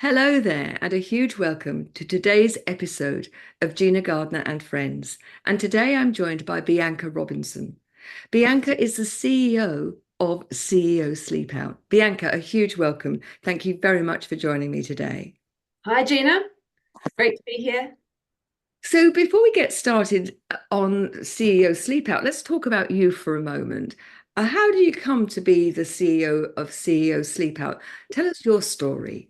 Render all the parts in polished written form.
Hello there, and a huge welcome to today's episode of Gina Gardiner and Friends. And today I'm joined by Bianca Robinson. Bianca is the CEO of CEO Sleepout. Bianca, a huge welcome. Thank you very much for joining me today. Hi, Gina. Great to be here. So, before we get started on CEO Sleepout, let's talk about you for a moment. How do you come to be the CEO of CEO Sleepout? Tell us your story.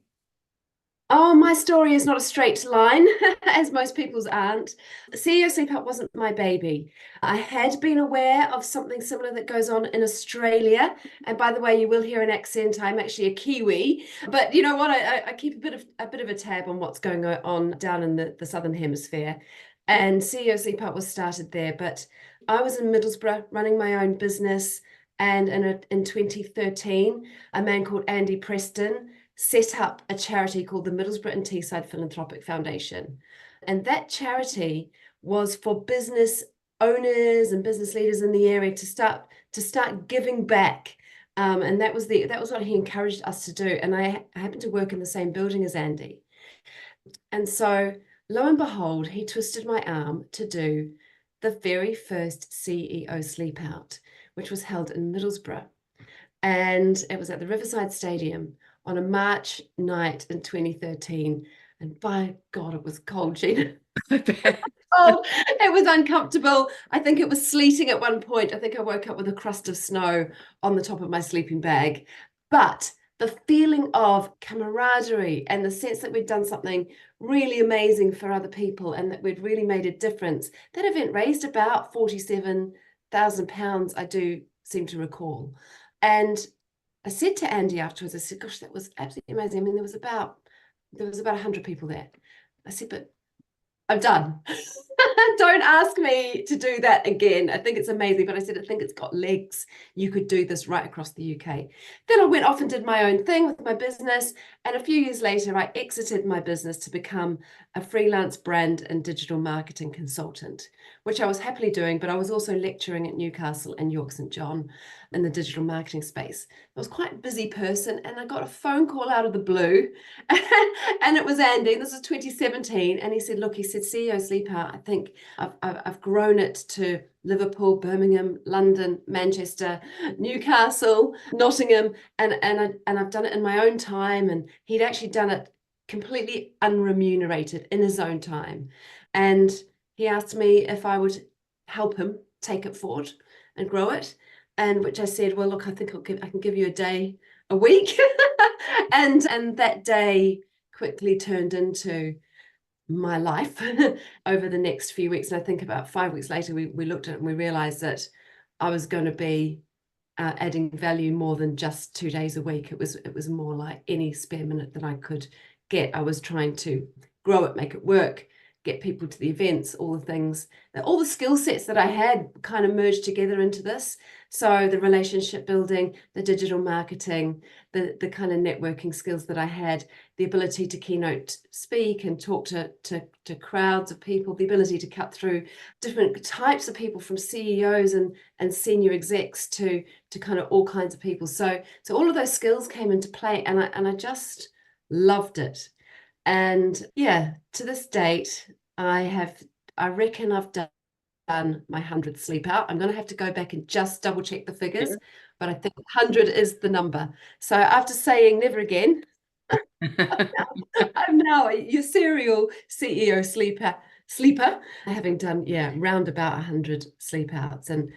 Oh, my story is not a straight line, as most people's aren't. CEO Sleepout wasn't my baby. I had been aware of something similar that goes on in Australia. And by the way, you will hear an accent. I'm actually a Kiwi. But you know what? I keep a bit of a tab on what's going on down in the Southern Hemisphere. And CEO Sleepout was started there. But I was in Middlesbrough running my own business. And in 2013, a man called Andy Preston set up a charity called the Middlesbrough and Teesside Philanthropic Foundation. And that charity was for business owners and business leaders in the area to start giving back. And that was what he encouraged us to do. And I happened to work in the same building as Andy. And so lo and behold, he twisted my arm to do the very first CEO Sleep Out, which was held in Middlesbrough. And it was at the Riverside Stadium on a March night in 2013. And by God, it was cold, Gina. Oh, it was uncomfortable. I think it was sleeting at one point. I think I woke up with a crust of snow on the top of my sleeping bag. But the feeling of camaraderie and the sense that we'd done something really amazing for other people and that we'd really made a difference. That event raised about £47,000, I do seem to recall. And I said to Andy afterwards, I said, gosh, that was absolutely amazing. I mean, there was about 100 people there. I said, but I'm done. Don't ask me to do that again. I think it's amazing, but I said, I think it's got legs. You could do this right across the UK. Then I went off and did my own thing with my business. And a few years later, I exited my business to become a freelance brand and digital marketing consultant, which I was happily doing, but I was also lecturing at Newcastle and York St. John in the digital marketing space. I was quite a busy person, and I got a phone call out of the blue. And it was Andy, and this was 2017. And he said, look, he said, CEO Sleep Out, I think I've grown it to Liverpool, Birmingham, London, Manchester, Newcastle, Nottingham, and I've done it in my own time. And he'd actually done it completely unremunerated in his own time. And he asked me if I would help him take it forward and grow it. And which I said, well, look, I think I can give you a day a week. And that day quickly turned into my life over the next few weeks. And I think about 5 weeks later, we looked at it and we realized that I was going to be adding value more than just 2 days a week. It was more like any spare minute that I could get. I was trying to grow it, make it work, get people to the events, all the things, all the skill sets that I had kind of merged together into this. So the relationship building, the digital marketing, the kind of networking skills that I had, the ability to keynote speak and talk to crowds of people, the ability to cut through different types of people from CEOs and senior execs to kind of all kinds of people. So all of those skills came into play, and I just loved it. And yeah, to this date, I reckon I've done my 100th sleep out. I'm going to have to go back and just double check the figures, but I think 100 is the number. So after saying never again, I'm now your serial CEO sleeper, having done, yeah, round about 100 sleep outs. And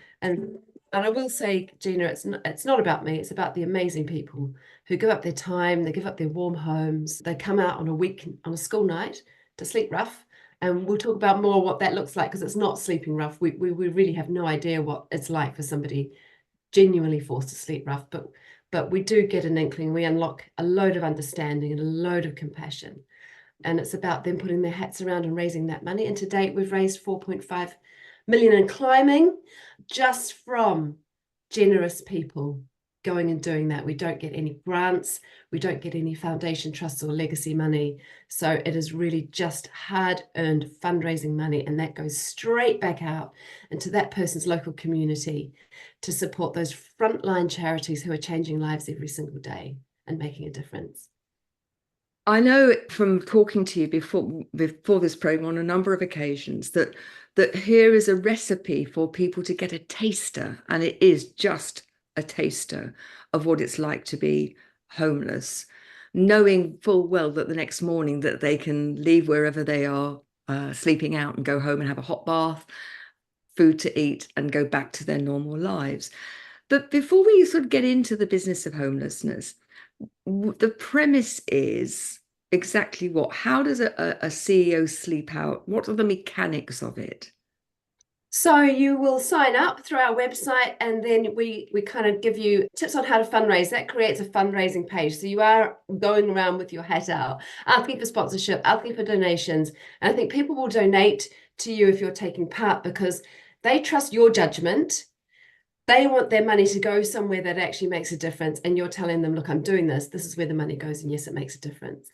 I will say, Gina, it's not about me, it's about the amazing people who give up their time, they give up their warm homes, they come out on a school night to sleep rough. And we'll talk about more what that looks like, because it's not sleeping rough. We really have no idea what it's like for somebody genuinely forced to sleep rough, but we do get an inkling. We unlock a load of understanding and a load of compassion. And it's about them putting their hats around and raising that money. And to date, we've raised 4.5 million and climbing just from generous people going and doing that. We don't get any grants. We don't get any foundation trusts or legacy money. So it is really just hard-earned fundraising money. And that goes straight back out into that person's local community to support those frontline charities who are changing lives every single day and making a difference. I know from talking to you before this program on a number of occasions that here is a recipe for people to get a taster, and it is just a taster of what it's like to be homeless, knowing full well that the next morning that they can leave wherever they are sleeping out and go home and have a hot bath, food to eat, and go back to their normal lives. But before we sort of get into the business of homelessness, the premise is exactly what? How does a CEO sleep out? What are the mechanics of it? So you will sign up through our website, and then we kind of give you tips on how to fundraise. That creates a fundraising page. So you are going around with your hat out, asking for sponsorship, asking for donations. And I think people will donate to you if you're taking part because they trust your judgment. They want their money to go somewhere that actually makes a difference. And you're telling them, look, I'm doing this. This is where the money goes. And yes, it makes a difference.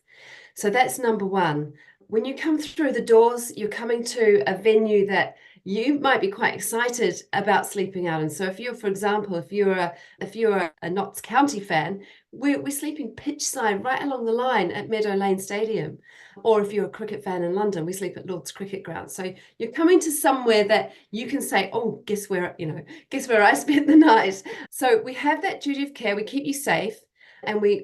So that's number one. When you come through the doors, you're coming to a venue that you might be quite excited about sleeping out. And so if you're, for example, if you're a Notts County fan, we're sleeping pitch side right along the line at Meadow Lane Stadium. Or if you're a cricket fan in London, we sleep at Lord's Cricket Ground. So you're coming to somewhere that you can say, oh, guess where I spent the night. So we have that duty of care. We keep you safe. And we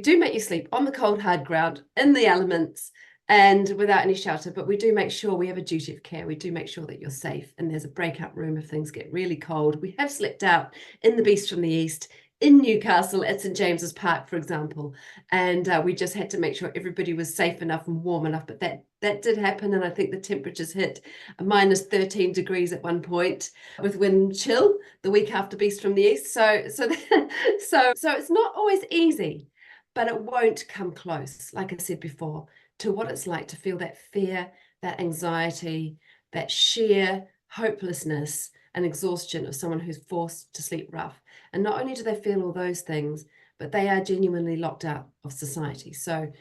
do make you sleep on the cold, hard ground, in the elements, and without any shelter. But we do make sure we have a duty of care. We do make sure that you're safe. And there's a breakout room if things get really cold. We have slept out in the Beast from the East, in Newcastle at St James's Park, for example. And we just had to make sure everybody was safe enough and warm enough. But that did happen. And I think the temperatures hit a minus 13 degrees at one point with wind chill the week after Beast from the East. So it's not always easy, but it won't come close, like I said before, to what it's like to feel that fear, that anxiety, that sheer hopelessness and exhaustion of someone who's forced to sleep rough. And not only do they feel all those things, but they are genuinely locked out of society. So,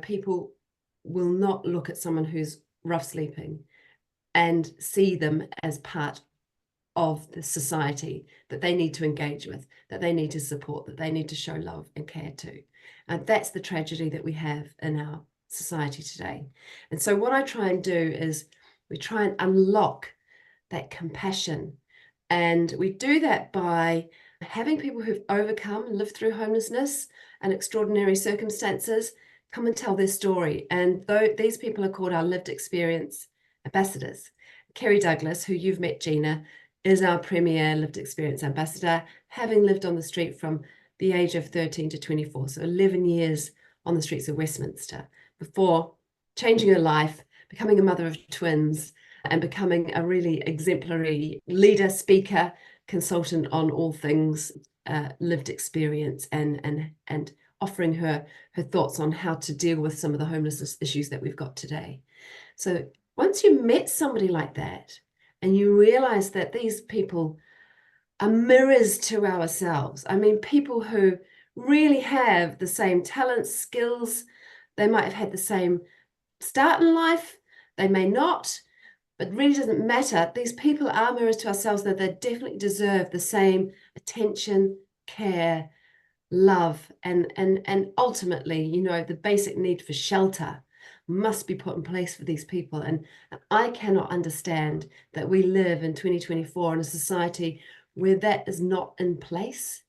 people will not look at someone who's rough sleeping and see them as part of the society that they need to engage with, that they need to support, that they need to show love and care to. And that's the tragedy that we have in our society today. And so what I try and do is we try and unlock that compassion. And we do that by having people who've overcome and lived through homelessness and extraordinary circumstances come and tell their story. And these people are called our lived experience ambassadors. Kerry Douglas, who you've met, Gina, is our premier lived experience ambassador, having lived on the street from the age of 13 to 24, so 11 years on the streets of Westminster, before changing her life, becoming a mother of twins, and becoming a really exemplary leader, speaker, consultant on all things lived experience, and offering her thoughts on how to deal with some of the homelessness issues that we've got today. So once you met somebody like that, and you realize that these people are mirrors to ourselves. I mean, people who really have the same talents, skills, they might have had the same start in life, they may not, but it really doesn't matter. These people are mirrors to ourselves, that they definitely deserve the same attention, care, love, and ultimately, the basic need for shelter must be put in place for these people. And I cannot understand that we live in 2024 in a society where that is not in place,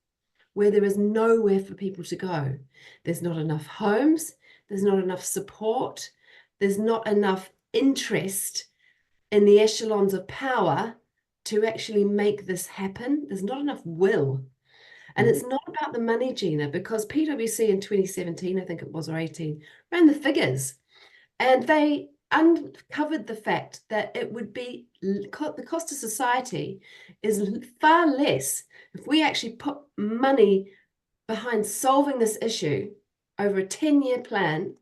where there is nowhere for people to go. There's not enough homes, there's not enough support, there's not enough interest in the echelons of power to actually make this happen. There's not enough will. And it's not about the money, Gina, because PwC in 2017, I think it was, or 18, ran the figures. And they uncovered the fact that it would be the cost to society is far less if we actually put money behind solving this issue over a 10-year plan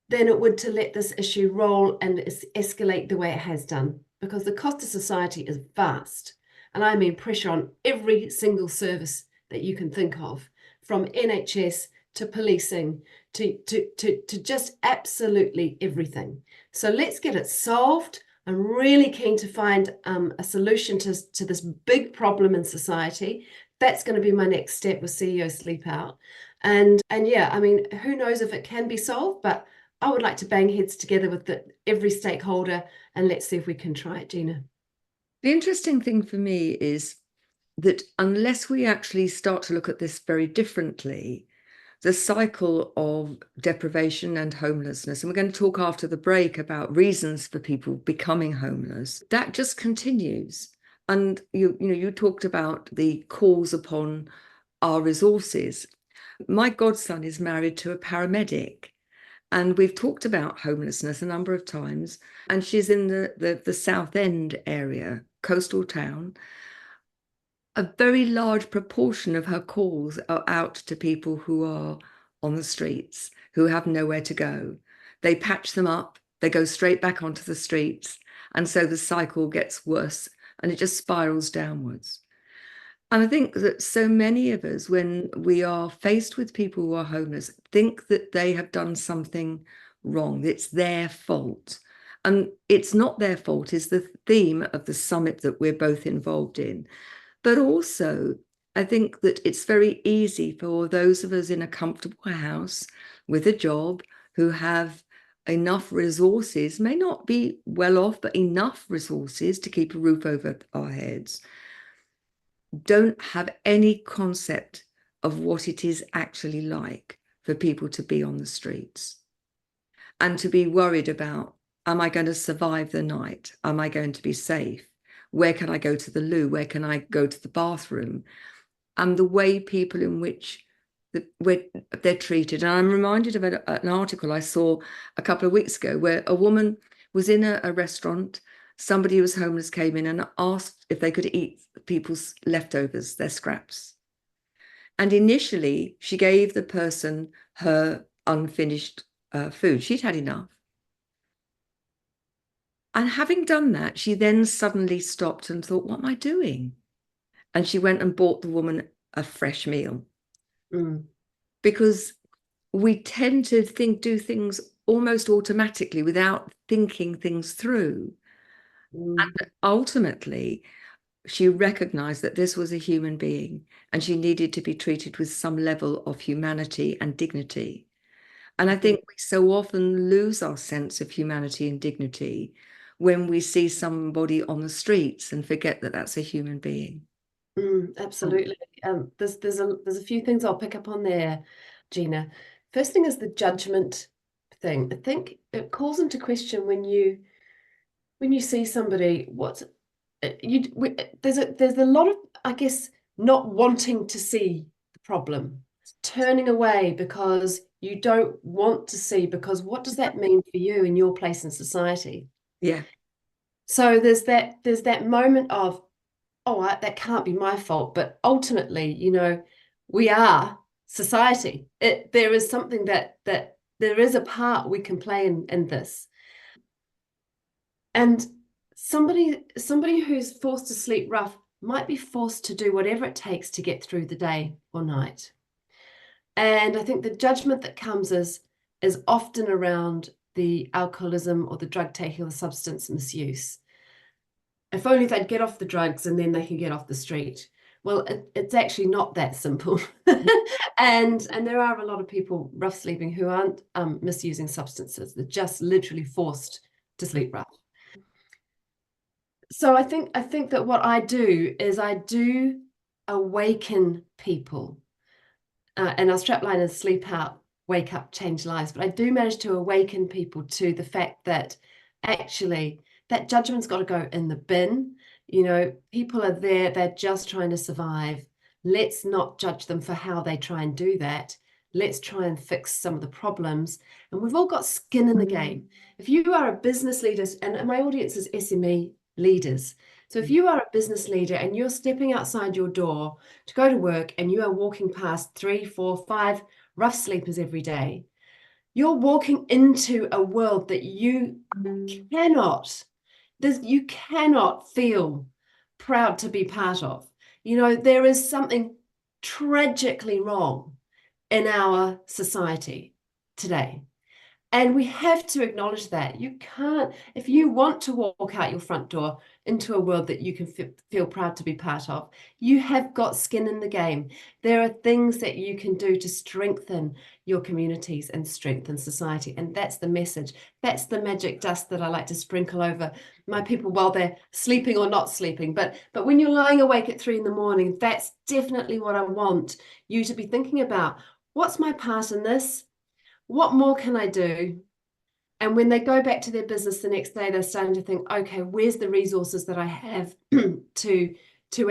than it would to let this issue roll and escalate the way it has done, because the cost to society is vast. And I mean pressure on every single service that you can think of, from NHS to policing, to just absolutely everything. So let's get it solved. I'm really keen to find a solution to this big problem in society. That's going to be my next step with CEO Sleepout. And yeah, I mean, who knows if it can be solved, but I would like to bang heads together with every stakeholder and let's see if we can try it, Gina. The interesting thing for me is that unless we actually start to look at this very differently, the cycle of deprivation and homelessness, and we're going to talk after the break about reasons for people becoming homeless, that just continues. And you talked about the calls upon our resources. My godson is married to a paramedic, and we've talked about homelessness a number of times. And she's in the South End area, coastal town. A very large proportion of her calls are out to people who are on the streets, who have nowhere to go. They patch them up, they go straight back onto the streets. And so the cycle gets worse and it just spirals downwards. And I think that so many of us, when we are faced with people who are homeless, think that they have done something wrong. It's their fault. And it's not their fault, is the theme of the summit that we're both involved in. But also, I think that it's very easy for those of us in a comfortable house with a job who have enough resources, may not be well off, but enough resources to keep a roof over our heads, don't have any concept of what it is actually like for people to be on the streets and to be worried about, am I going to survive the night? Am I going to be safe? Where can I go to the loo? Where can I go to the bathroom? And the way people in which they're treated. And I'm reminded of an article I saw a couple of weeks ago where a woman was in a restaurant. Somebody who was homeless came in and asked if they could eat people's leftovers, their scraps. And initially, she gave the person her unfinished food. She'd had enough. And having done that, she then suddenly stopped and thought, what am I doing? And she went and bought the woman a fresh meal. Mm. Because we tend to do things almost automatically without thinking things through. Mm. And ultimately, she recognized that this was a human being and she needed to be treated with some level of humanity and dignity. And I think we so often lose our sense of humanity and dignity when we see somebody on the streets and forget that that's a human being. Absolutely. There's a few things I'll pick up on there, Gina. First thing is the judgment thing. I think it calls into question when you see somebody, there's a lot of, I guess, not wanting to see the problem, turning away because you don't want to see, because what does that mean for you in your place in society? Yeah. So there's that moment of, oh, that can't be my fault. But ultimately, we are society. There is something that there is a part we can play in this. And somebody who's forced to sleep rough might be forced to do whatever it takes to get through the day or night. And I think the judgment that comes is often around the alcoholism or the drug taking or the substance misuse. If only they'd get off the drugs and then they can get off the street. Well, it's actually not that simple. and there are a lot of people rough sleeping who aren't misusing substances. They're just literally forced to sleep rough. So I think that what I do is I do awaken people. And our strapline is sleep out, wake up, change lives. But I do manage to awaken people to the fact that actually that judgment's got to go in the bin. People are there, they're just trying to survive. Let's not judge them for how they try and do that. Let's try and fix some of the problems. And we've all got skin in the game. If you are a business leader, and my audience is SME leaders. So if you are a business leader and you're stepping outside your door to go to work and you are walking past 3, 4, 5 rough sleepers every day, you're walking into a world that you cannot feel proud to be part of. There is something tragically wrong in our society today. And we have to acknowledge that. You can't, if you want to walk out your front door into a world that you can feel proud to be part of, you have got skin in the game. There are things that you can do to strengthen your communities and strengthen society. And that's the message. That's the magic dust that I like to sprinkle over my people while they're sleeping or not sleeping. But when you're lying awake at 3 a.m, that's definitely what I want you to be thinking about. What's my part in this? What more can I do? And when they go back to their business the next day, they're starting to think, okay, where's the resources that I have to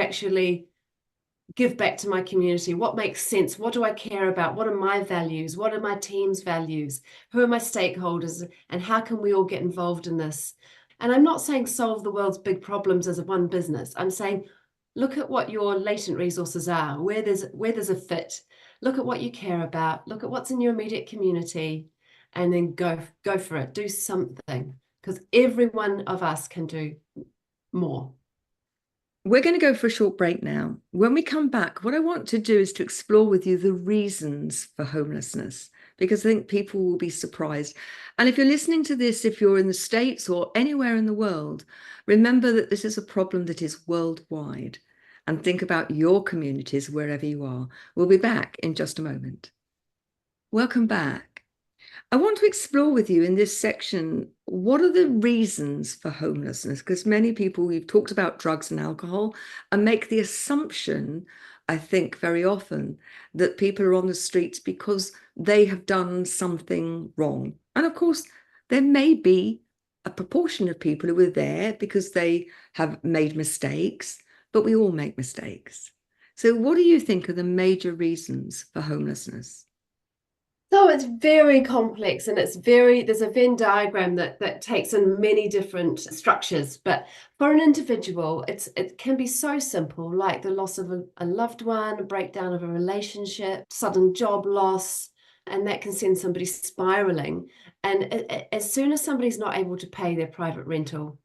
actually give back to my community? What makes sense? What do I care about? What are my values? What are my team's values? Who are my stakeholders? And how can we all get involved in this? And I'm not saying solve the world's big problems as a one business. I'm saying look at what your latent resources are, where there's a fit. Look at what you care about. Look at what's in your immediate community, and then go for it. Do something, because every one of us can do more. We're going to go for a short break now. When we come back, what I want to do is to explore with you the reasons for homelessness, because I think people will be surprised. And if you're listening to this, if you're in the States or anywhere in the world, remember that this is a problem that is worldwide. And think about your communities wherever you are. We'll be back in just a moment. Welcome back. I want to explore with you in this section, what are the reasons for homelessness? Because many people, we've talked about drugs and alcohol, and make the assumption, I think very often, that people are on the streets because they have done something wrong. And of course, there may be a proportion of people who are there because they have made mistakes, but we all make mistakes. So what do you think are the major reasons for homelessness? So it's very complex, and there's a Venn diagram that takes in many different structures. But for an individual, it can be so simple, like the loss of a loved one, a breakdown of a relationship, sudden job loss, and that can send somebody spiraling. And as soon as somebody's not able to pay their private rental,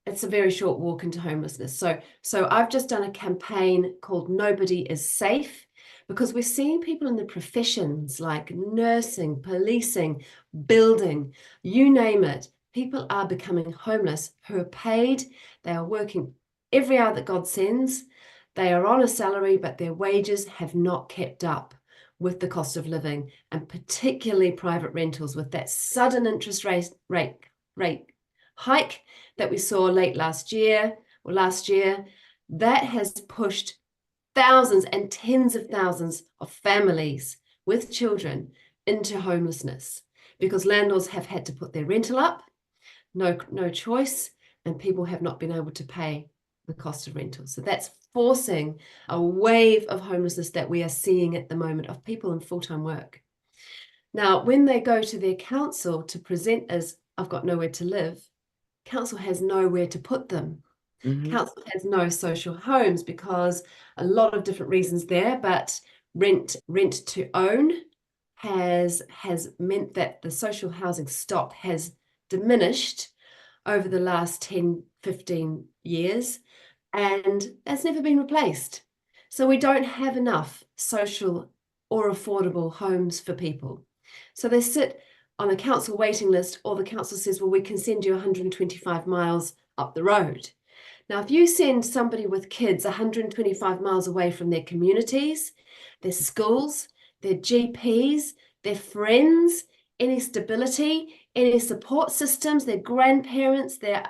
it's a very short walk into homelessness. So I've just done a campaign called Nobody is Safe, because we're seeing people in the professions like nursing, policing, building, you name it. People are becoming homeless who are paid. They are working every hour that God sends. They are on a salary, but their wages have not kept up with the cost of living, and particularly private rentals with that sudden interest rate hike that we saw late last year, that has pushed thousands and tens of thousands of families with children into homelessness, because landlords have had to put their rental up, no choice, and people have not been able to pay the cost of rental. So that's forcing a wave of homelessness that we are seeing at the moment of people in full-time work. Now, when they go to their council to present as, I've got nowhere to live, council has nowhere to put them. Mm-hmm. Council has no social homes because a lot of different reasons there, but rent to own has meant that the social housing stock has diminished over the last 10, 15 years, and that's never been replaced. So we don't have enough social or affordable homes for people. So they sit on a council waiting list, or the council says, well, we can send you 125 miles up the road. Now, if you send somebody with kids 125 miles away from their communities, their schools, their GPs, their friends, any stability, any support systems, their grandparents, their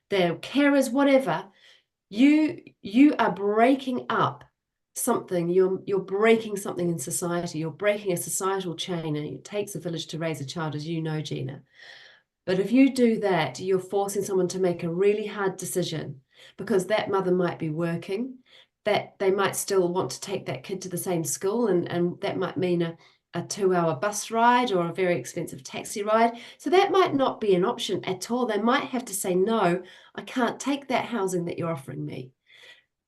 carers, whatever, you are breaking up something. You're breaking something in society. You're breaking a societal chain, and it takes a village to raise a child, as you know, Gina. But if you do that, you're forcing someone to make a really hard decision, because that mother might be working, that they might still want to take that kid to the same school, and that might mean a 2-hour bus ride or a very expensive taxi ride. So that might not be an option at all. They might have to say, no, I can't take that housing that you're offering me.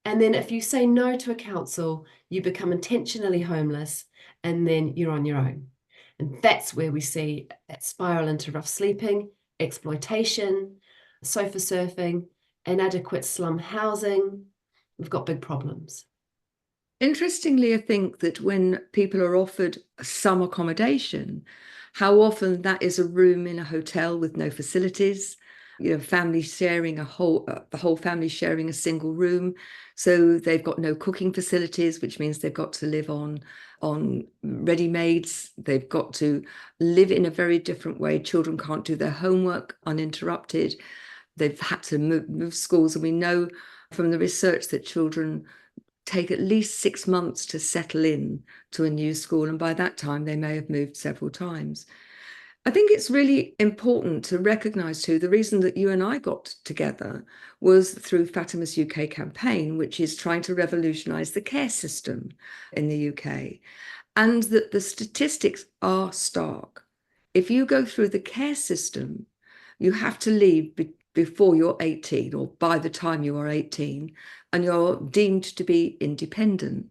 And then if you say no to a council, you become intentionally homeless, and then you're on your own. And that's where we see that spiral into rough sleeping, exploitation, sofa surfing, inadequate slum housing. We've got big problems. Interestingly, I think that when people are offered some accommodation, how often that is a room in a hotel with no facilities, family sharing the whole family sharing a single room. So they've got no cooking facilities, which means they've got to live on ready-mades. They've got to live in a very different way. Children can't do their homework uninterrupted. They've had to move schools, and we know from the research that children take at least 6 months to settle in to a new school. And by that time, they may have moved several times. I think it's really important to recognise too, the reason that you and I got together was through Fatima's UK campaign, which is trying to revolutionise the care system in the UK. And that the statistics are stark. If you go through the care system, you have to leave before you're 18 or by the time you are 18, and you're deemed to be independent.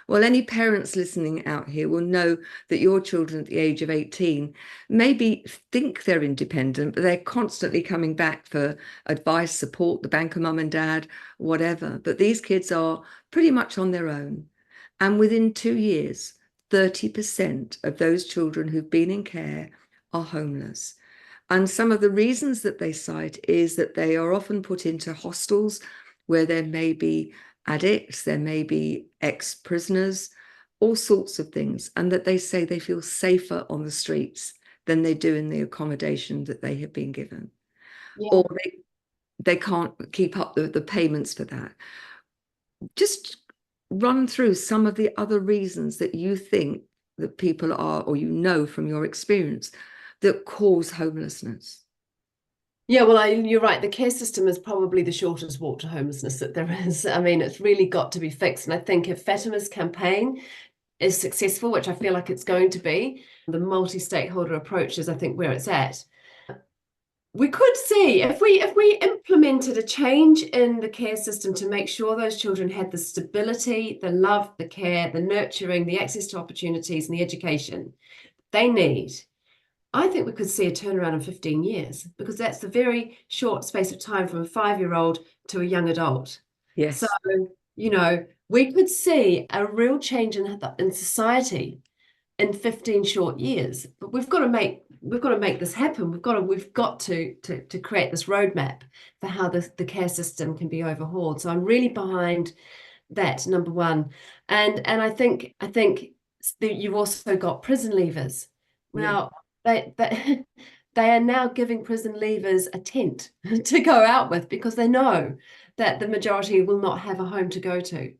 Well, any parents listening out here will know that your children at the age of 18 maybe think they're independent, but they're constantly coming back for advice, support, the bank of mum and dad, whatever. But these kids are pretty much on their own. And within 2 years, 30% of those children who've been in care are homeless. And some of the reasons that they cite is that they are often put into hostels where there may be addicts, there may be ex-prisoners, all sorts of things, and that they say they feel safer on the streets than they do in the accommodation that they have been given. Yeah. Or they can't keep up the payments for that. Just run through some of the other reasons that you think that people are, or from your experience, that cause homelessness. Yeah, well, you're right. The care system is probably the shortest walk to homelessness that there is. I mean, it's really got to be fixed. And I think if Fatima's campaign is successful, which I feel like it's going to be, the multi-stakeholder approach is, I think, where it's at. We could see if we implemented a change in the care system to make sure those children had the stability, the love, the care, the nurturing, the access to opportunities, and the education they need. I think we could see a turnaround in 15 years, because that's a very short space of time from a 5-year-old to a young adult. Yes. So, we could see a real change in society in 15 short years. But we've got to make this happen. We've got to create this roadmap for how the care system can be overhauled. So I'm really behind that, number one. And I think you've also got prison leavers. Now, they are now giving prison leavers a tent to go out with, because they know that the majority will not have a home to go to.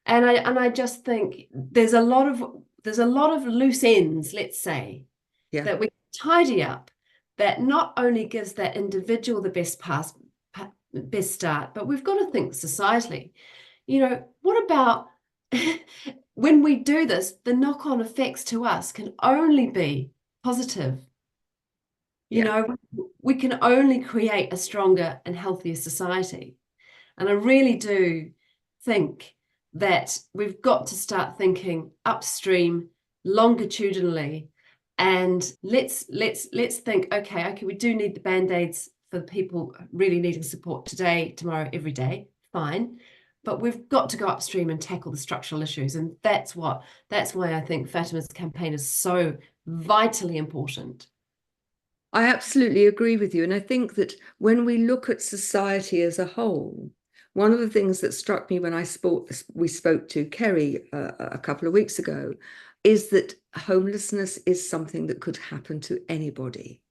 And I just think there's a lot of loose ends, let's say, that we tidy up, that not only gives that individual the best start, but we've got to think societally. What about when we do this, the knock-on effects to us can only be positive. We can only create a stronger and healthier society. And I really do think that we've got to start thinking upstream, longitudinally, and let's think, okay, we do need the band-aids for the people really needing support today, tomorrow, every day, fine. But we've got to go upstream and tackle the structural issues. And that's why I think Fatima's campaign is so vitally important. I absolutely agree with you. And I think that when we look at society as a whole, one of the things that struck me when we spoke to Kerry a couple of weeks ago is that homelessness is something that could happen to anybody.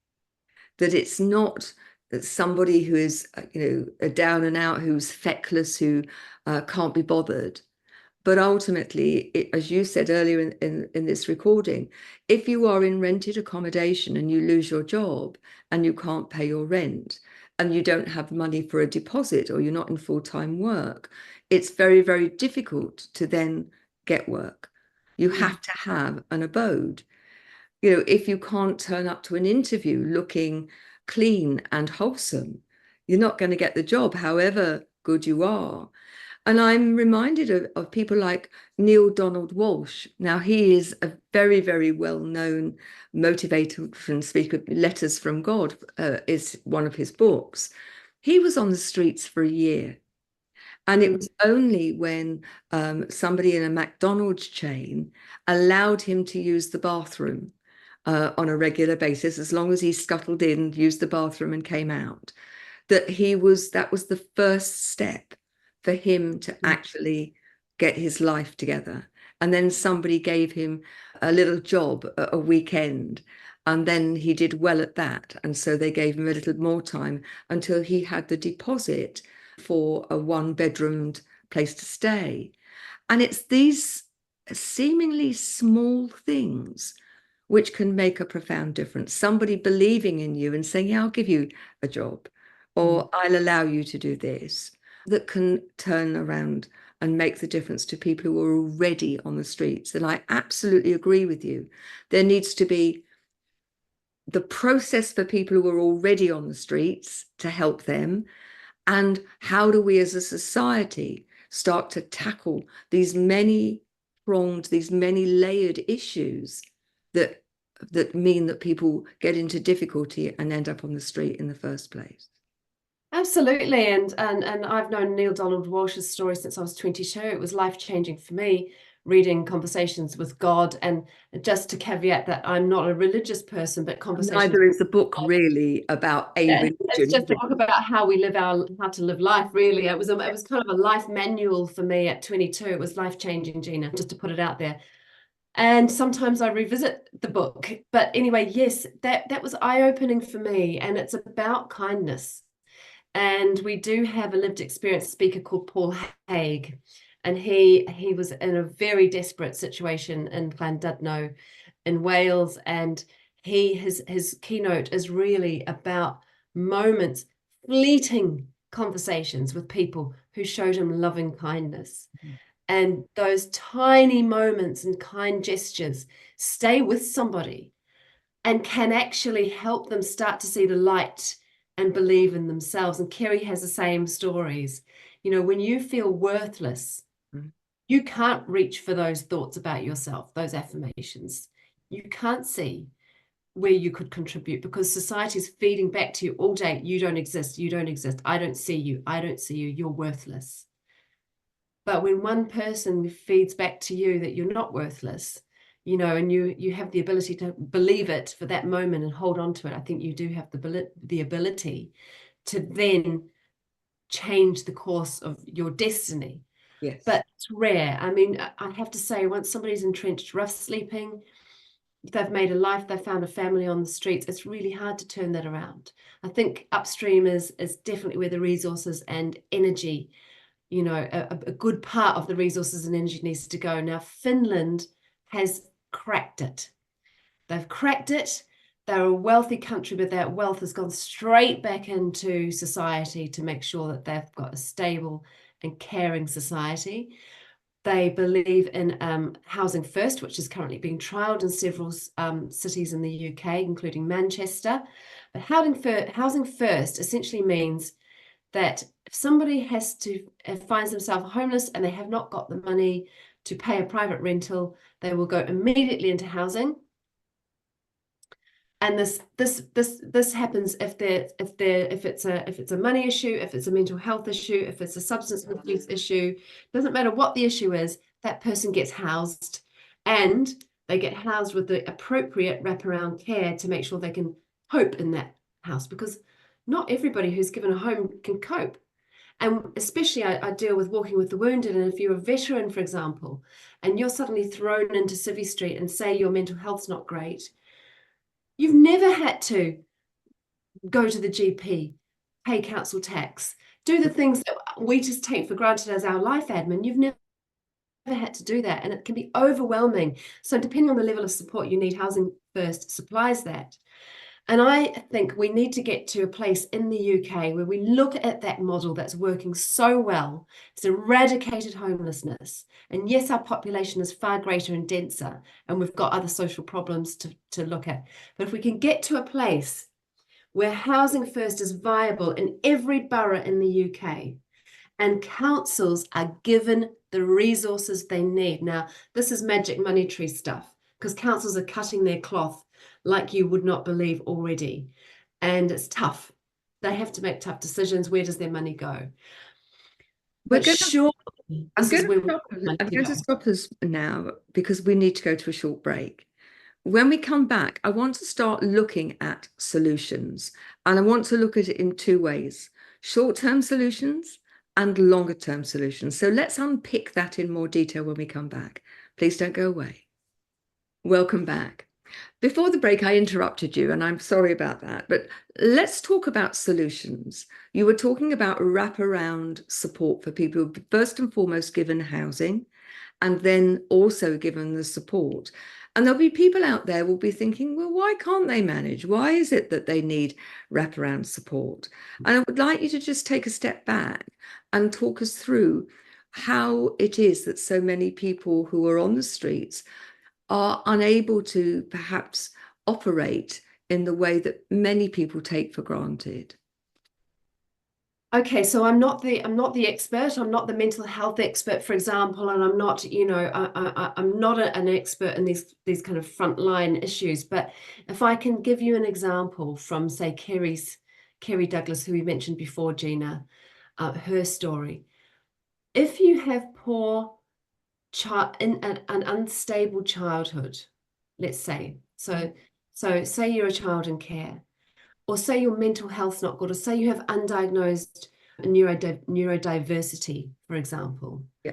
That it's not that somebody who is, a down and out, who's feckless, who can't be bothered. But ultimately, as you said earlier in this recording, if you are in rented accommodation and you lose your job and you can't pay your rent and you don't have money for a deposit, or you're not in full-time work, it's very, very difficult to then get work. You have to have an abode. If you can't turn up to an interview looking clean and wholesome, you're not going to get the job, however good you are. And I'm reminded of people like Neil Donald Walsh. Now, he is a very, very well-known motivator and speaker. Letters from God is one of his books. He was on the streets for a year. And it was only when somebody in a McDonald's chain allowed him to use the bathroom on a regular basis, as long as he scuttled in, used the bathroom, and came out, that was the first step for him to actually get his life together. And then somebody gave him a little job a weekend, and then he did well at that. And so they gave him a little more time until he had the deposit for a one-bedroomed place to stay. And it's these seemingly small things which can make a profound difference. Somebody believing in you and saying, yeah, I'll give you a job, or I'll allow you to do this, that can turn around and make the difference to people who are already on the streets. And I absolutely agree with you. There needs to be the process for people who are already on the streets to help them. And how do we as a society start to tackle these many pronged, these many layered issues that mean that people get into difficulty and end up on the street in the first place? Absolutely, and I've known Neil Donald Walsh's story since I was 22. It was life-changing for me, reading Conversations with God. And just to caveat that I'm not a religious person, but Conversations Neither is the with book God, really about a yeah, it's religion, just is a it? book about how we live how to live life, really. It was kind of a life manual for me at 22. It was life-changing, Gina, just to put it out there. And sometimes I revisit the book. But anyway, yes, that was eye-opening for me. And it's about kindness. And we do have a lived experience speaker called Paul Haig. And he was in a very desperate situation in Llandudno in Wales. And his keynote is really about moments, fleeting conversations with people who showed him loving kindness. And those tiny moments and kind gestures stay with somebody and can actually help them start to see the light and believe in themselves. And Kerry has the same stories. You know, when you feel worthless, you can't reach for those thoughts about yourself, those affirmations. You can't see where you could contribute because society is feeding back to you all day. You don't exist. You don't exist. I don't see you. I don't see you. You're worthless. But when one person feeds back to you that you're not worthless, you know, and you have the ability to believe it for that moment and hold on to it, I think you do have the ability to then change the course of your destiny. Yes. But it's rare. I mean, I have to say, once somebody's entrenched, rough sleeping, they've made a life, they've found a family on the streets, it's really hard to turn that around. I think upstream is definitely where the resources and energy, you know, a good part of the resources and energy needs to go. Now, Finland has cracked it. They've cracked it. They're a wealthy country, but that wealth has gone straight back into society to make sure that they've got a stable and caring society. They believe in housing first, which is currently being trialled in several cities in the UK, including Manchester. But housing first essentially means that if somebody finds themselves homeless and they have not got the money to pay a private rental, they will go immediately into housing. And this happens if it's a money issue, if it's a mental health issue, if it's a substance abuse issue, doesn't matter what the issue is, that person gets housed, and they get housed with the appropriate wraparound care to make sure they can cope in that house, because not everybody who's given a home can cope. And especially I deal with walking with the wounded. And if you're a veteran, for example, and you're suddenly thrown into Civvy Street and say your mental health's not great, you've never had to go to the GP, pay council tax, do the things that we just take for granted as our life admin. You've never had to do that, and it can be overwhelming. So depending on the level of support you need, Housing First supplies that. And I think we need to get to a place in the UK where we look at that model that's working so well. It's eradicated homelessness. And yes, our population is far greater and denser, and we've got other social problems to look at. But if we can get to a place where Housing First is viable in every borough in the UK, and councils are given the resources they need. Now, this is magic money tree stuff, because councils are cutting their cloth like you would not believe already. And it's tough. They have to make tough decisions. Where does their money go? We're But going to, surely I'm this is going to where we stop, want I'm to going to go. stop us now because we need to go to a short break. When we come back, I want to start looking at solutions, and I want to look at it in two ways: short-term solutions and longer-term solutions. So let's unpick that in more detail when we come back. Please don't go away. Welcome back. Before the break, I interrupted you, and I'm sorry about that, but let's talk about solutions. You were talking about wraparound support for people who, first and foremost, given housing, and then also given the support. And there'll be people out there will be thinking, well, why can't they manage? Why is it that they need wraparound support? And I would like you to just take a step back and talk us through how it is that so many people who are on the streets are unable to perhaps operate in the way that many people take for granted. Okay, so I'm not the expert. I'm not the mental health expert, for example, and I'm not, I'm not an expert in these kind of frontline issues. But if I can give you an example from, say, Kerry Douglas, who we mentioned before, Gina, her story. If you have poor child in an unstable childhood, let's say, so say you're a child in care, or say your mental health's not good, or say you have undiagnosed neurodiversity, for example, Yeah.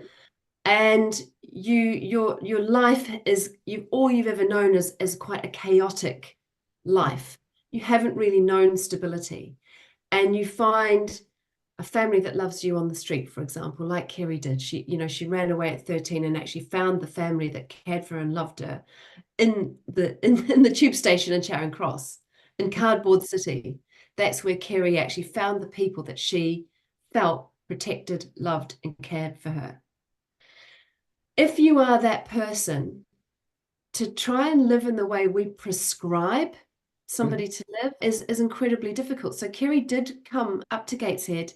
and your life is all you've ever known is quite a chaotic life. You haven't really known stability, and you find a family that loves you on the street, for example, like Kerry did. She ran away at 13 and actually found the family that cared for her and loved her in the tube station in Charing Cross, in Cardboard City. That's where Kerry actually found the people that she felt protected, loved, and cared for her. If you are that person, to try and live in the way we prescribe somebody to live is incredibly difficult. So Kerry did come up to Gateshead,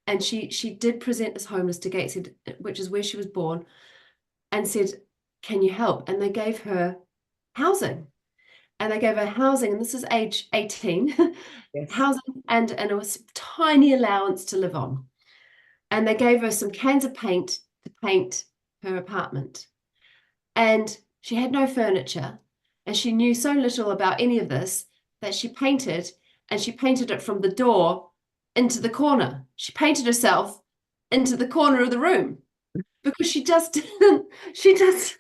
and she did present as homeless to Gateshead, which is where she was born, and said, "Can you help?" And they gave her housing. And they gave her housing, and this is age 18, Yes. housing and it was a tiny allowance to live on. And they gave her some cans of paint to paint her apartment. And she had no furniture, and she knew so little about any of this that she painted, and she painted it from the door into the corner. She painted herself into the corner of the room because she just didn't, she just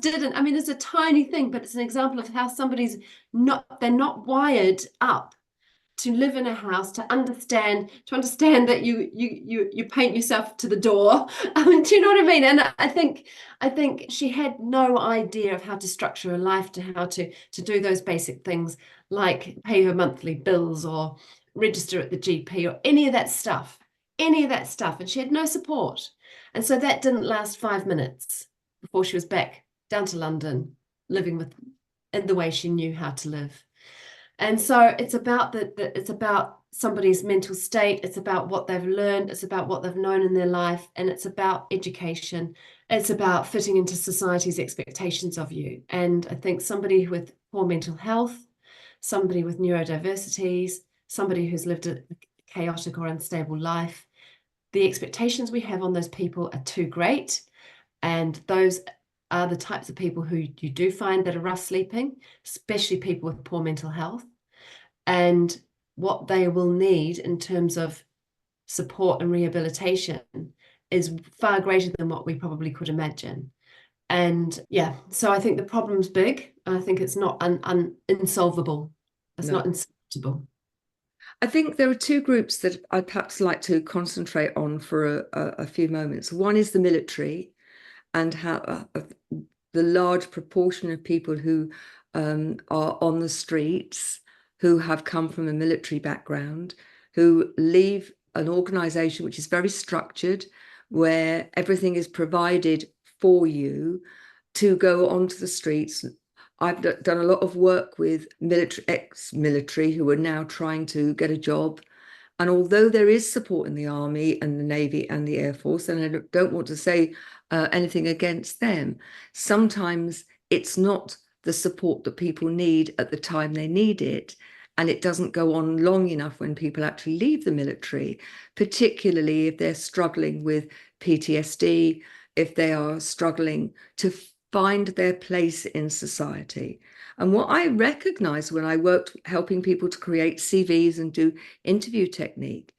didn't. I mean, it's a tiny thing, but it's an example of how they're not wired up to live in a house, to understand that you paint yourself to the door. I mean, do you know what I mean? And I think she had no idea of how to structure her life, to how to do those basic things like pay her monthly bills or register at the GP or any of that stuff. And she had no support. And so that didn't last 5 minutes before she was back down to London, living in the way she knew how to live. And so it's about it's about somebody's mental state. It's about what they've learned. It's about what they've known in their life. And it's about education. It's about fitting into society's expectations of you. And I think somebody with poor mental health, somebody with neurodiversities, somebody who's lived a chaotic or unstable life, the expectations we have on those people are too great. And those are the types of people who you do find that are rough sleeping, especially people with poor mental health. And what they will need in terms of support and rehabilitation is far greater than what we probably could imagine. And yeah, so I think the problem's big. I think it's not insolvable. It's No. not insolvable. I think there are two groups that I'd perhaps like to concentrate on for a few moments. One is the military, and how the large proportion of people who are on the streets, who have come from a military background, who leave an organization which is very structured, where everything is provided for you, to go onto the streets. I've done a lot of work with ex-military who are now trying to get a job. And although there is support in the Army and the Navy and the Air Force, and I don't want to say anything against them, sometimes it's not the support that people need at the time they need it. and it doesn't go on long enough when people actually leave the military, particularly if they're struggling with PTSD, if they are struggling to find their place in society. And what I recognized when I worked helping people to create CVs and do interview technique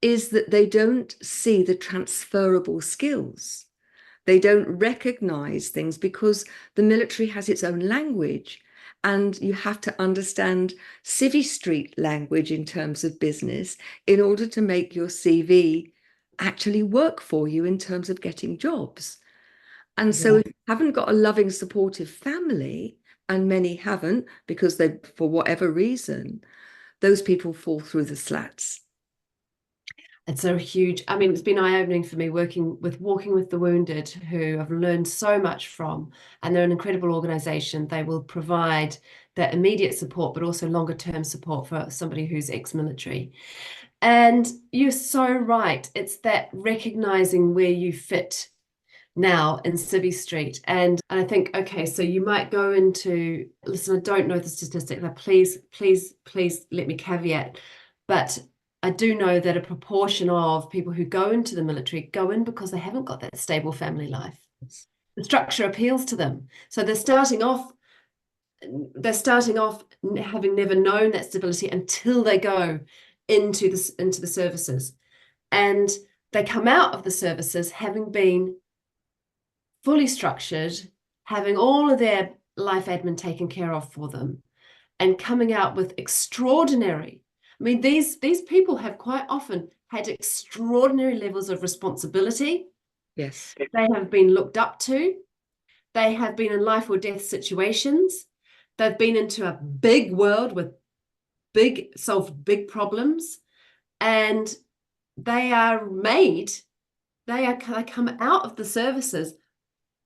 is that they don't see the transferable skills. They don't recognize things because the military has its own language, and you have to understand civvy street language in terms of business in order to make your CV actually work for you in terms of getting jobs. And so Yeah. if you haven't got a loving, supportive family, and many haven't because they, for whatever reason, those people fall through the slats. It's a huge, I mean, it's been eye-opening for me working with Walking with the Wounded, who I've learned so much from, and they're an incredible organization. They will provide that immediate support, but also longer term support for somebody who's ex-military. And you're so right. It's that recognizing where you fit now in Civvy Street. And I think, okay, so you might go into, listen, I don't know the statistic. Now, please, please, please let me caveat. But I do know that a proportion of people who go into the military go in because they haven't got that stable family life. The structure appeals to them. So they're starting off having never known that stability until they go into the services. And they come out of the services having been fully structured, having all of their life admin taken care of for them, and coming out with extraordinary. I mean, these people have quite often had extraordinary levels of responsibility. Yes. They have been looked up to. They have been in life or death situations. They've been into a big world with solved big problems, and they come out of the services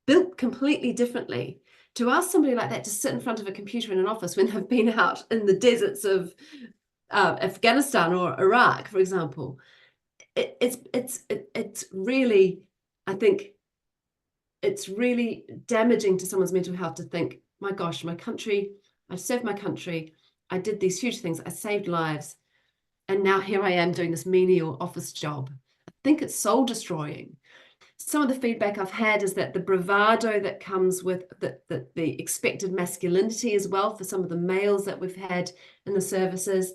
built completely differently. To ask somebody like that to sit in front of a computer in an office when they've been out in the deserts of Afghanistan or Iraq, for example, it's really, I think, it's really damaging to someone's mental health to think, my gosh, my country, I served my country, I did these huge things, I saved lives, and now here I am doing this menial office job. I think it's soul destroying. Some of the feedback I've had is that the bravado that comes with the expected masculinity as well for some of the males that we've had in the services,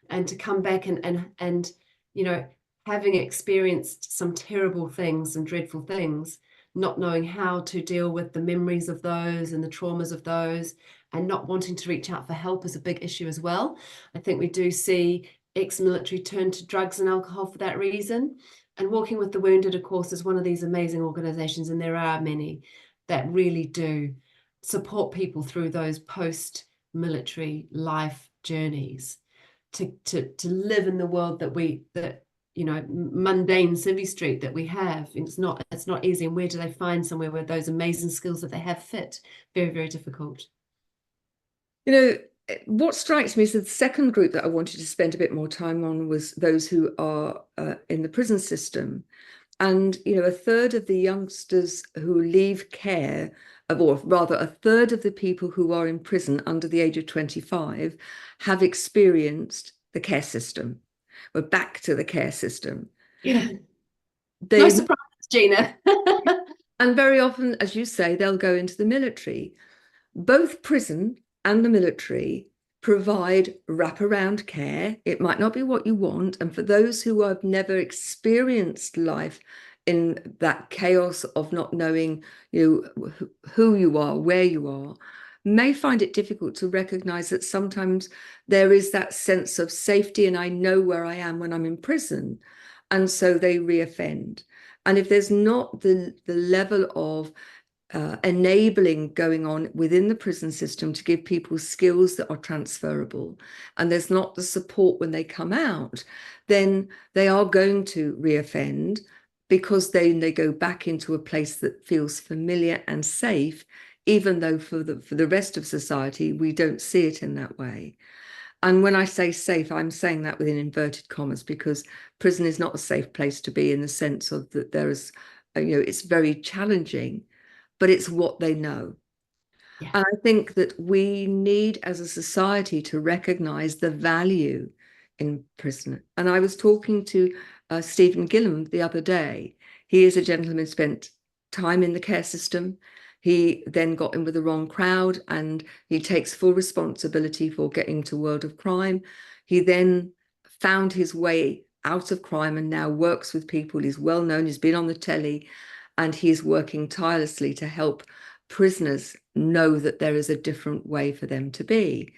and to come back and you know, having experienced some terrible things and dreadful things, not knowing how to deal with the memories of those and the traumas of those, and not wanting to reach out for help is a big issue as well. I think we do see ex-military turn to drugs and alcohol for that reason. And Walking with the Wounded, of course, is one of these amazing organizations, and there are many that really do support people through those post-military life journeys to live in the world that mundane civvy street that we have. It's not easy. And where do they find somewhere where those amazing skills that they have fit? Very, very difficult. You know, what strikes me is that the second group that I wanted to spend a bit more time on was those who are in the prison system. And, you know, a third of the youngsters who leave care, or rather a third of the people who are in prison under the age of 25 have experienced the care system. We're back to the care system. Yeah. No They, surprises, Gina. and very often, as you say, they'll go into the military. Both prison and the military provide wraparound care. It might not be what you want. And for those who have never experienced life in that chaos of not knowing, you know, who you are, where you are, may find it difficult to recognize that sometimes there is that sense of safety and I know where I am when I'm in prison. And so they reoffend. And if there's not the level of enabling going on within the prison system to give people skills that are transferable, and there's not the support when they come out, then they are going to reoffend because they go back into a place that feels familiar and safe, even though for the rest of society, we don't see it in that way. And when I say safe, I'm saying that within inverted commas, because prison is not a safe place to be in the sense of that there is, you know, it's very challenging, but it's what they know. Yeah. And I think that we need, as a society, to recognize the value in prison. And I was talking to Stephen Gillam the other day. He is a gentleman who spent time in the care system. He then got in with the wrong crowd and he takes full responsibility for getting to world of crime. He then found his way out of crime and now works with people. He's well known, he's been on the telly, and he's working tirelessly to help prisoners know that there is a different way for them to be.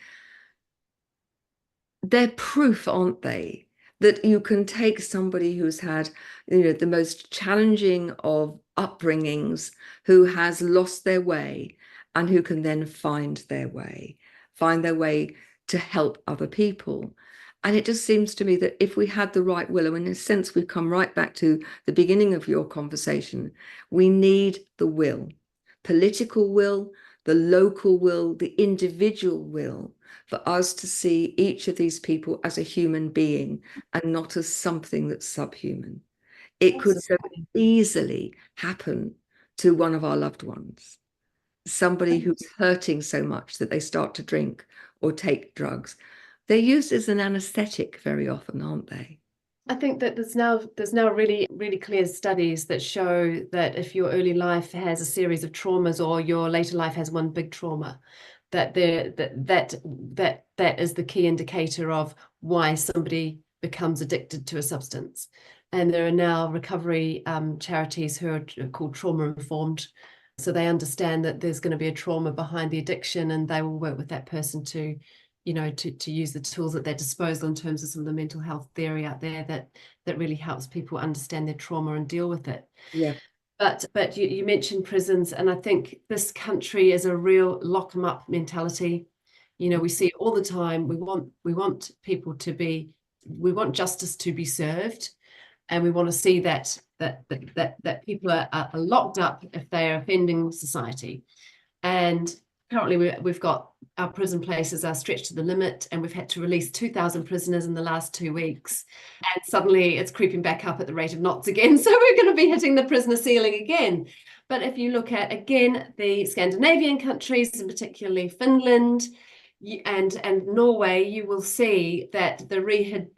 They're proof, aren't they, that you can take somebody who's had, the most challenging of upbringings, who has lost their way, and who can then find their way to help other people. And it just seems to me that if we had the right will, and in a sense, we've come right back to the beginning of your conversation, we need the will, political will, the local will, the individual will, for us to see each of these people as a human being and not as something that's subhuman. It could so Absolutely. easily happen to one of our loved ones, somebody who's hurting so much that they start to drink or take drugs. They're used as an anesthetic very often, aren't they? I think that there's now really clear studies that show that if your early life has a series of traumas or your later life has one big trauma, that is the key indicator of why somebody becomes addicted to a substance. And there are now recovery charities who are called trauma informed. So they understand that there's going to be a trauma behind the addiction, and they will work with that person to use the tools at their disposal in terms of some of the mental health theory out there that really helps people understand their trauma and deal with it. Yeah. But you mentioned prisons, and I think this country is a real lock 'em up mentality. We see it all the time. We want justice to be served, and we want to see that people are locked up if they are offending society. And currently we've got our prison places are stretched to the limit, and we've had to release 2,000 prisoners in the last 2 weeks. And suddenly it's creeping back up at the rate of knots again. So we're going to be hitting the prisoner ceiling again. But if you look at, again, the Scandinavian countries, and particularly Finland and Norway, you will see that the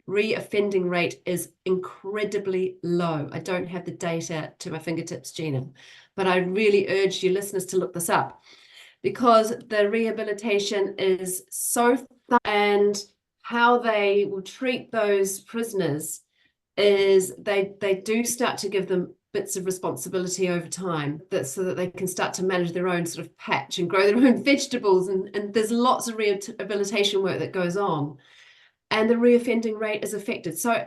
re-offending rate is incredibly low. I don't have the data to my fingertips, Gina, but I really urge you listeners to look this up, because the rehabilitation is so and how they will treat those prisoners is they do start to give them bits of responsibility over time, so that they can start to manage their own sort of patch and grow their own vegetables, and there's lots of rehabilitation work that goes on, and the reoffending rate is affected. So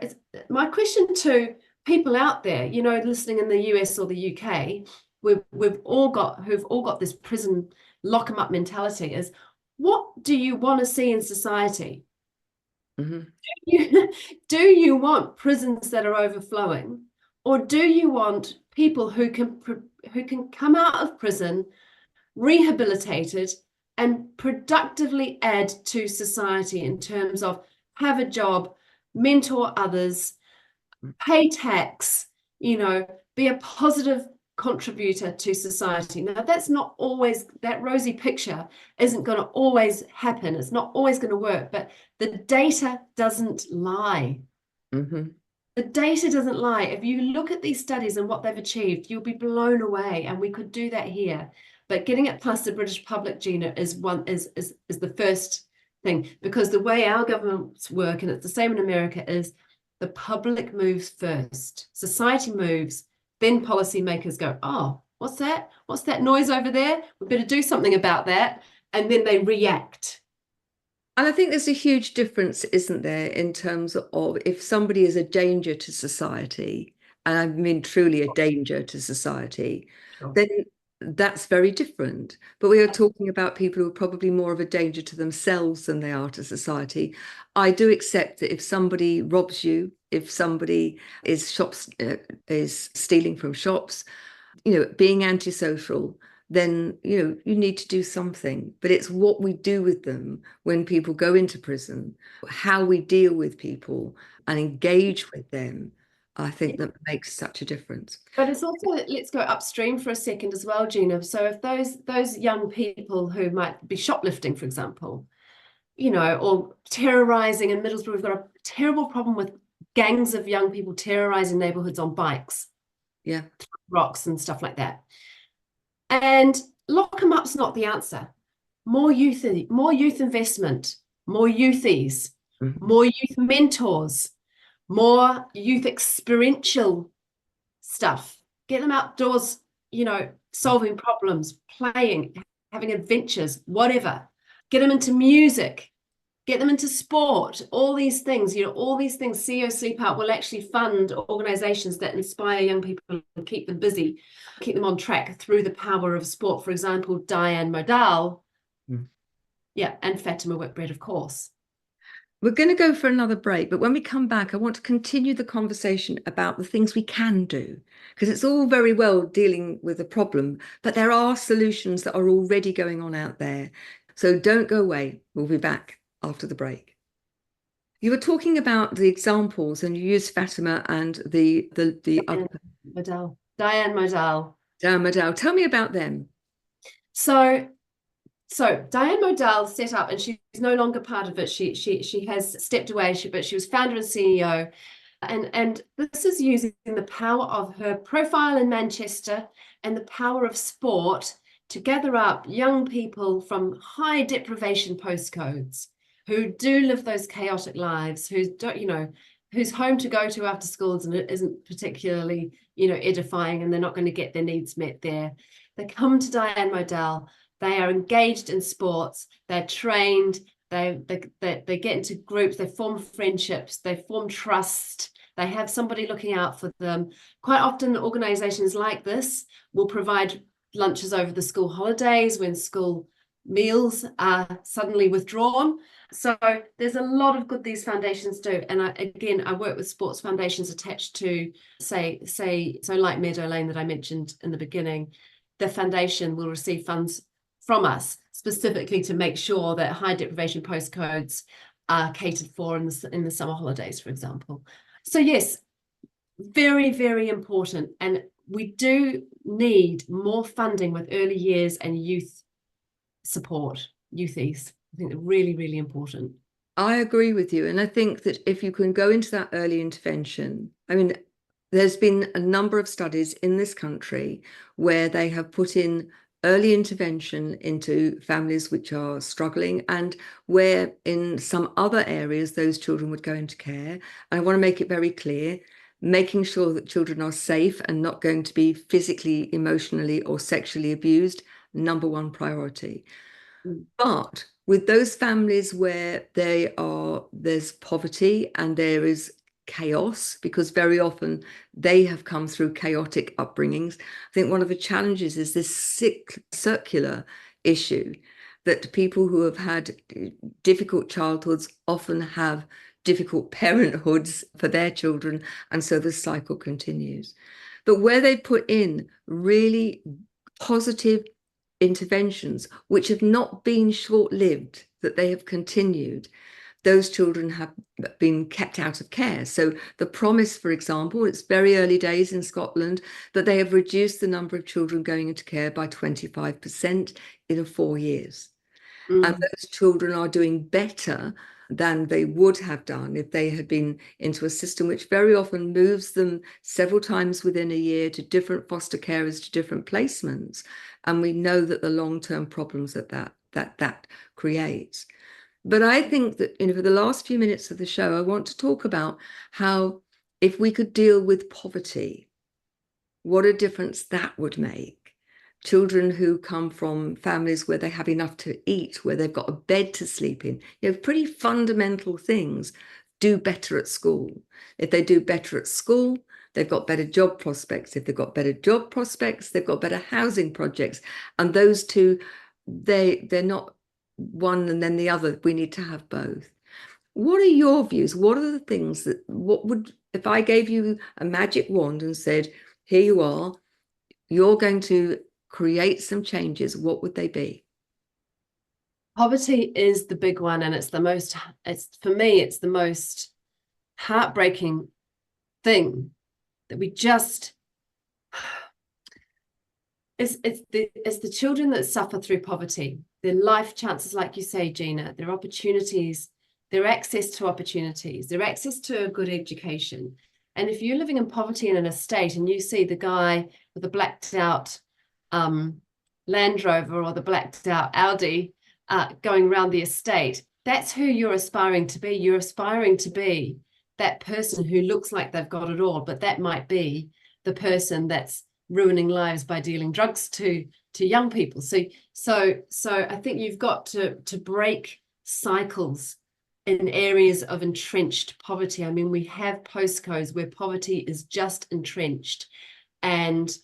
my question to people out there, listening in the US or the UK, who've all got this prison lock 'em up mentality, is what do you want to see in society? Mm-hmm. Do you want prisons that are overflowing, or do you want people who can come out of prison rehabilitated and productively add to society in terms of have a job, mentor others, pay tax, be a positive contributor to society? Now, that's not always, that rosy picture isn't going to always happen. It's not always going to work, but the data doesn't lie. Mm-hmm. The data doesn't lie. If you look at these studies and what they've achieved, you'll be blown away, and we could do that here. But getting it past the British public, Gina, is the first thing, because the way our governments work, and it's the same in America, is the public moves first. Society moves, then policymakers go, oh, what's that? What's that noise over there? We better do something about that. And then they react. And I think there's a huge difference, isn't there, in terms of if somebody is a danger to society, and I mean truly a danger to society, Sure. then that's very different. But we are talking about people who are probably more of a danger to themselves than they are to society. I do accept that if somebody robs you, if somebody is stealing from shops, being antisocial, then you need to do something. But it's what we do with them when people go into prison, how we deal with people and engage with them, I think that makes such a difference. But it's also, let's go upstream for a second as well, Gina. So if those young people who might be shoplifting, for example, or terrorizing in Middlesbrough, we've got a terrible problem with gangs of young people terrorizing neighborhoods on bikes, Yeah. rocks and stuff like that. And lock them up's not the answer. More youth investment, more youthies, more youth mentors, more youth experiential stuff. Get them outdoors, solving problems, playing, having adventures, whatever. Get them into music, get them into sport, all these things, CEO Sleepout will actually fund organizations that inspire young people and keep them busy, keep them on track through the power of sport. For example, Diane Modal, and Fatima Whitbread, of course. We're going to go for another break, but when we come back, I want to continue the conversation about the things we can do, because it's all very well dealing with a problem, but there are solutions that are already going on out there. So don't go away. We'll be back after the break. You were talking about the examples, and you used Fatima and the other Modal. Diane Modal. Diane Modal. Tell me about them. So Diane Modal set up, and she's no longer part of it. She has stepped away, but she was founder and CEO. And this is using the power of her profile in Manchester and the power of sport to gather up young people from high deprivation postcodes who do live those chaotic lives, who don't, whose home to go to after schools and it isn't particularly, edifying, and they're not going to get their needs met there. They come to Diane Modal. They are engaged in sports. They're trained. They get into groups. They form friendships. They form trust. They have somebody looking out for them. Quite often, organizations like this will provide lunches over the school holidays when school meals are suddenly withdrawn. So there's a lot of good these foundations do. And I work with sports foundations attached to, like Meadow Lane that I mentioned in the beginning. The foundation will receive funds from us specifically to make sure that high deprivation postcodes are catered for in the summer holidays, for example. So yes, very, very important. And we do need more funding with early years and youth support, youthies. I think they're really, really important. I agree with you. And I think that if you can go into that early intervention, I mean, there's been a number of studies in this country where they have put in early intervention into families which are struggling, and where in some other areas those children would go into care. I want to make it very clear, making sure that children are safe and not going to be physically, emotionally, or sexually abused, number one priority. But with those families where there's poverty and there is chaos, because very often they have come through chaotic upbringings. I think one of the challenges is this circular issue that people who have had difficult childhoods often have difficult parenthoods for their children, and so the cycle continues. But where they put in really positive interventions, which have not been short-lived, that they have continued, those children have been kept out of care. So the promise, for example, it's very early days in Scotland, but they have reduced the number of children going into care by 25% in 4 years. And those children are doing better than they would have done if they had been into a system which very often moves them several times within a year to different foster carers, to different placements. And we know that the long-term problems that creates. But I think that, for the last few minutes of the show, I want to talk about how, if we could deal with poverty, what a difference that would make. Children who come from families where they have enough to eat, where they've got a bed to sleep in, pretty fundamental things, do better at school. If they do better at school, they've got better job prospects. If they've got better job prospects, they've got better housing projects. And those two, they're not one and then the other. We need to have both. What are your views? What are the things if I gave you a magic wand and said, here you are, you're going to create some changes, what would they be? Poverty is the big one, and for me, it's the most heartbreaking thing that we just, it's the children that suffer through poverty, their life chances, like you say, Gina, their opportunities, their access to opportunities, their access to a good education. And if you're living in poverty in an estate and you see the guy with the blacked out Land Rover or the blacked out Audi going around the estate, that's who you're aspiring to be. You're aspiring to be that person who looks like they've got it all, but that might be the person that's ruining lives by dealing drugs to young people. So I think you've got to break cycles in areas of entrenched poverty. I mean, we have postcodes where poverty is just entrenched, and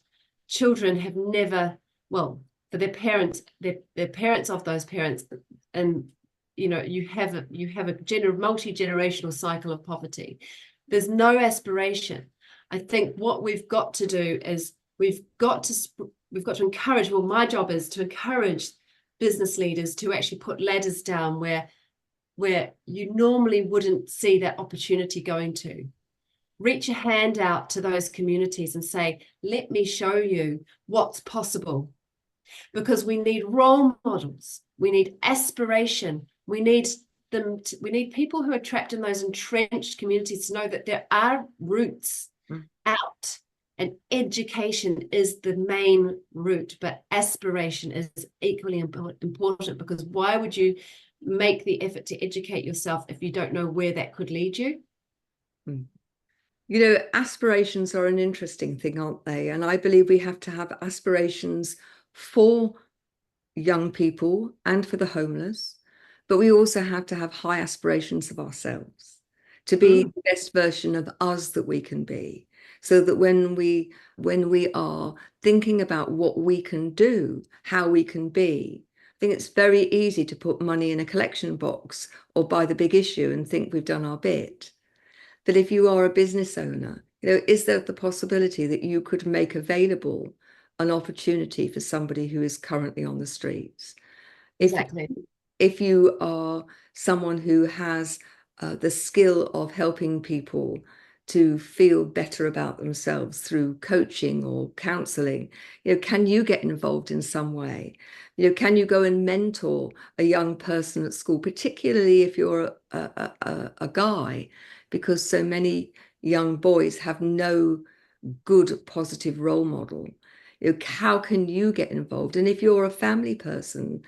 children have never, well, for their parents, their parents of those parents, and you have a multi-generational cycle of poverty. There's no aspiration. I think what we've got to do is we've got to encourage, well, my job is to encourage business leaders to actually put ladders down where you normally wouldn't see that opportunity going to. Reach a hand out to those communities and say, let me show you what's possible. Because we need role models, we need aspiration, we need people who are trapped in those entrenched communities to know that there are routes out, and education is the main route, but aspiration is equally important, because why would you make the effort to educate yourself if you don't know where that could lead you? Aspirations are an interesting thing, aren't they? And I believe we have to have aspirations for young people and for the homeless, but we also have to have high aspirations of ourselves to be the best version of us that we can be, so that when we are thinking about what we can do, how we can be, I think it's very easy to put money in a collection box or buy the big issue and think we've done our bit. But if you are a business owner, is there the possibility that you could make available an opportunity for somebody who is currently on the streets? Exactly. If you are someone who has the skill of helping people to feel better about themselves through coaching or counseling, can you get involved in some way? Can you go and mentor a young person at school, particularly if you're a guy, because so many young boys have no good positive role model? How can you get involved? And if you're a family person,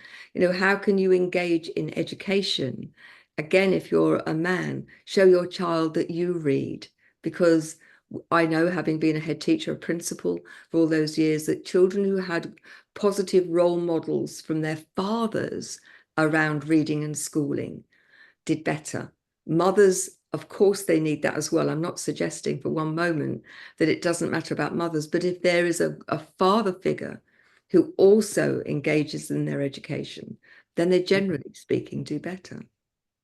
how can you engage in education? Again, if you're a man, show your child that you read, because I know, having been a head teacher, a principal for all those years, that children who had positive role models from their fathers around reading and schooling did better. Mothers, of course, they need that as well. I'm not suggesting for one moment that it doesn't matter about mothers, but if there is a father figure who also engages in their education, then they, generally speaking, do better.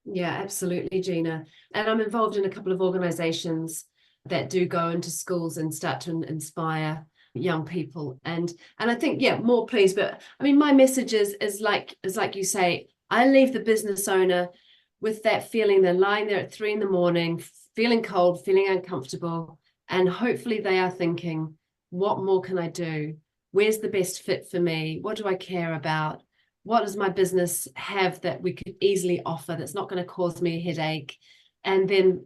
Yeah, absolutely, Gina. And I'm involved in a couple of organizations that do go into schools and start to inspire young people. And I think, yeah, more please. But I mean, my message is like you say, I leave the business owner with that feeling they're lying there at 3 a.m, feeling cold, feeling uncomfortable. And hopefully they are thinking, what more can I do? Where's the best fit for me? What do I care about? What does my business have that we could easily offer that's not going to cause me a headache? And then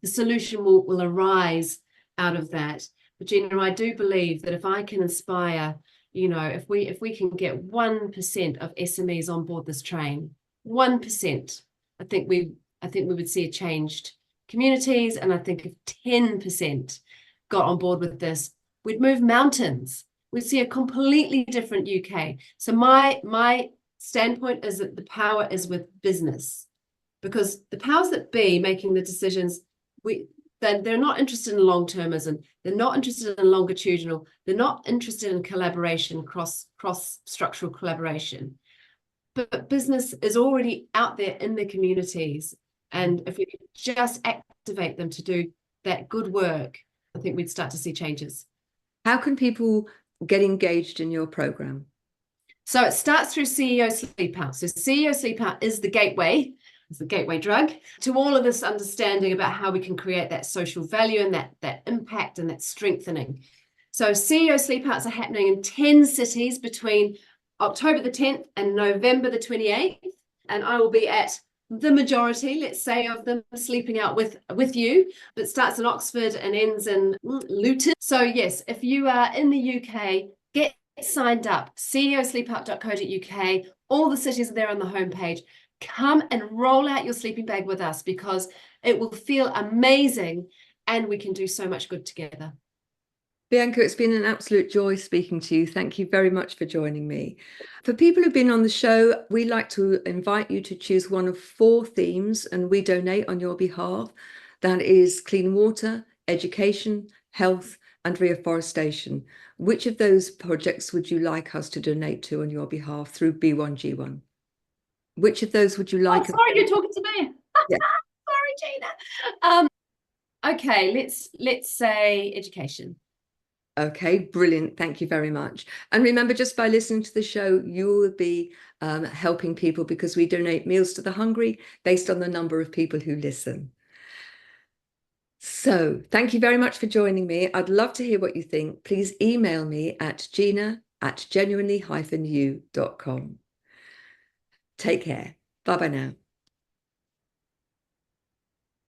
the solution will arise out of that. But Gina, I do believe that if I can inspire, if we can get 1% of SMEs on board this train, 1%, I think we would see a changed communities. And I think if 10% got on board with this, we'd move mountains. We'd see a completely different UK. So my standpoint is that the power is with business, because the powers that be making the decisions, they're not interested in long-termism. They're not interested in longitudinal. They're not interested in collaboration, cross-structural collaboration. But business is already out there in the communities. And if we could just activate them to do that good work, I think we'd start to see changes. How can people get engaged in your program? So it starts through CEO Sleepout. So CEO Sleepout is the gateway as a gateway drug, to all of this understanding about how we can create that social value and that impact and that strengthening. So CEO Sleepouts are happening in 10 cities between October the 10th and November the 28th. And I will be at the majority, let's say, of them sleeping out with you. But starts in Oxford and ends in Luton. So yes, if you are in the UK, get signed up, ceosleepout.co.uk. All the cities are there on the homepage. Come and roll out your sleeping bag with us, because it will feel amazing and we can do so much good together. Bianca, it's been an absolute joy speaking to you. Thank you very much for joining me. For people who've been on the show, we like to invite you to choose one of 4 themes and we donate on your behalf. That is clean water, education, health, and reforestation. Which of those projects would you like us to donate to on your behalf through B1G1? Which of those would you like? Oh, sorry, you're talking to me. Yeah. Sorry, Gina. Okay, let's say education. Okay, brilliant. Thank you very much. And remember, just by listening to the show, you will be helping people, because we donate meals to the hungry based on the number of people who listen. So thank you very much for joining me. I'd love to hear what you think. Please email me at gina@genuinely-u.com. Take care. Bye-bye now.